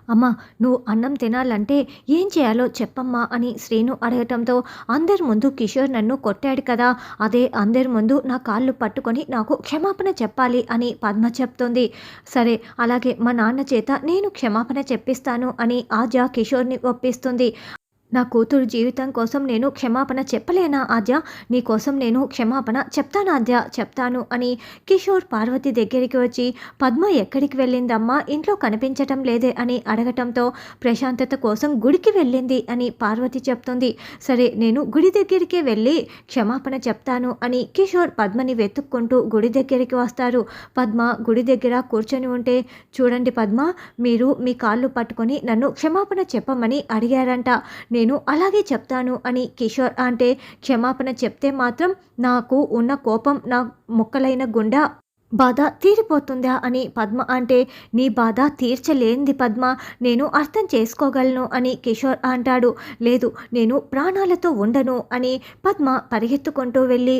అమ్మా, నువ్వు అన్నం తినాలంటే ఏం చేయాలో చెప్పమ్మా అని శ్రీను అడగటంతో, అందరి ముందు కిషోర్ నన్ను కొట్టాడు కదా, అదే అందరి ముందు నా కాళ్ళు పట్టుకొని నాకు క్షమాపణ చెప్పాలి అని పద్మ చెప్తుంది. సరే, అలాగే మా నాన్న చేత నేను క్షమాపణ చెప్పిస్తాను అని ఆద్య కిషోర్ని ఒప్పిస్తుంది. నా కూతురు జీవితం కోసం నేను క్షమాపణ చెప్పలేనా ఆద్య? నీ కోసం నేను క్షమాపణ చెప్తాను ఆద్య, చెప్తాను అని కిషోర్ పార్వతి దగ్గరికి వచ్చి, పద్మ ఎక్కడికి వెళ్ళిందమ్మా, ఇంట్లో కనిపించటం లేదే అని అడగటంతో, ప్రశాంతత కోసం గుడికి వెళ్ళింది అని పార్వతి చెప్తుంది. సరే, నేను గుడి దగ్గరికే వెళ్ళి క్షమాపణ చెప్తాను అని కిషోర్ పద్మని వెతుక్కుంటూ గుడి దగ్గరికి వస్తారు. పద్మ గుడి దగ్గర కూర్చొని ఉంటే, చూడండి పద్మ, మీరు మీ కాళ్ళు పట్టుకొని నన్ను క్షమాపణ చెప్పమని అడిగారంట, నేను అలాగే చెప్తాను అని కిషోర్ అంటే, క్షమాపణ చెప్తే మాత్రం నాకు ఉన్న కోపం, నా ముక్కలైన గుండె బాధ తీరిపోతుందా అని పద్మ అంటే, నీ బాధ తీర్చలేంది పద్మ, నేను అర్థం చేసుకోగలను అని కిషోర్ అంటాడు. లేదు, నేను ప్రాణాలతో ఉండను అని పద్మ పరిగెత్తుకుంటూ వెళ్ళి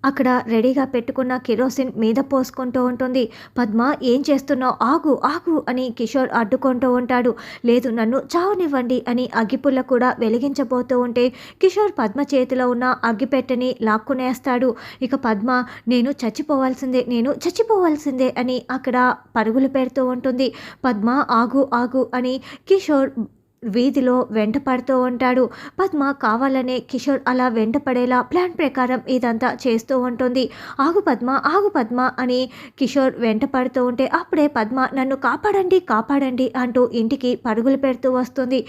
అక్కడ రెడీగా పెట్టుకున్న కిరోసిన్ మీద పోసుకుంటూ ఉంటుంది. పద్మ, ఏం చేస్తున్నావు, ఆగు ఆగు అని కిషోర్ అడ్డుకుంటూ ఉంటాడు. లేదు, నన్ను చావనివ్వండి అని అగ్గిపుల్ల కూడా వెలిగించబోతూ ఉంటే, కిషోర్ పద్మ చేతిలో ఉన్న అగ్గిపెట్టెని లాక్కునేస్తాడు. ఇక పద్మ, నేను చచ్చిపోవాల్సిందే, నేను చచ్చిపోవాల్సిందే అని అక్కడ పరుగులు పెడుతూ ఉంటుంది. పద్మ, ఆగు ఆగు అని కిషోర్ వీధిలో వెంట పడుతూ ఉంటాడు. పద్మ కావాలనే కిషోర్ అలా వెంటపడేలా ప్లాన్ ప్రకారం ఇదంతా చేస్తూ ఉంటుంది. ఆగు పద్మ, ఆగు పద్మ అని కిషోర్ వెంట పడుతూ ఉంటే, అప్పుడే పద్మ నన్ను కాపాడండి కాపాడండి అంటూ ఇంటికి పరుగులు పెడుతూ వస్తుంది.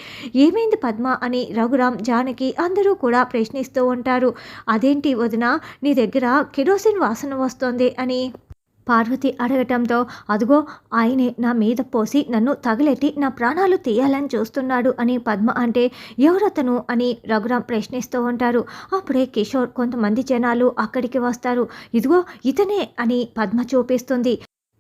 ఏమైంది పద్మ అని రఘురామ్, జానకి అందరూ కూడా ప్రశ్నిస్తూ ఉంటారు. అదేంటి వదిన, నీ దగ్గర కిరోసిన్ వాసన వస్తుంది అని పార్వతి అడగటంతో, అదుగో ఆయనే నా మీద పోసి నన్ను తగిలెట్టి నా ప్రాణాలు తీయాలని చూస్తున్నాడు అని పద్మ అంటే, ఎవరతను అని రఘురామ్ ప్రశ్నిస్తూ ఉంటారు. అప్పుడే కిషోర్, కొంతమంది జనాలు అక్కడికి వస్తారు. ఇదిగో ఇతనే అని పద్మ చూపిస్తుంది.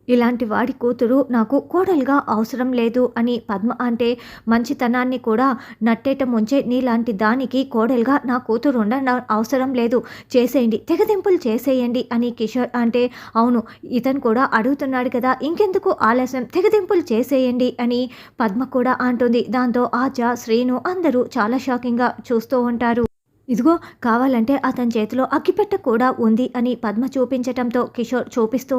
ఇలాంటి వాడి కూతురు నాకు కోడలుగా అవసరం లేదు అని పద్మ అంటే, మంచితనాన్ని కూడా నట్టేట ముంచే నీలాంటి దానికి కోడలుగా నా కూతురు అవసరం లేదు, చేసేయండి, తెగదింపులు చేసేయండి అని కిషోర్ అంటే, అవును, ఇతను కూడా అడుగుతున్నాడు కదా, ఇంకెందుకు ఆలస్యం, తెగదింపులు చేసేయండి అని పద్మ కూడా అంటుంది. దాంతో ఆద్య, శ్రీను అందరూ చాలా షాకింగ్గా చూస్తూ ఉంటారు. ఇదిగో, కావాలంటే అతని చేతిలో అగ్గిపెట్టె కూడా ఉంది అని పద్మ చూపించటంతో కిషోర్ చూపిస్తూ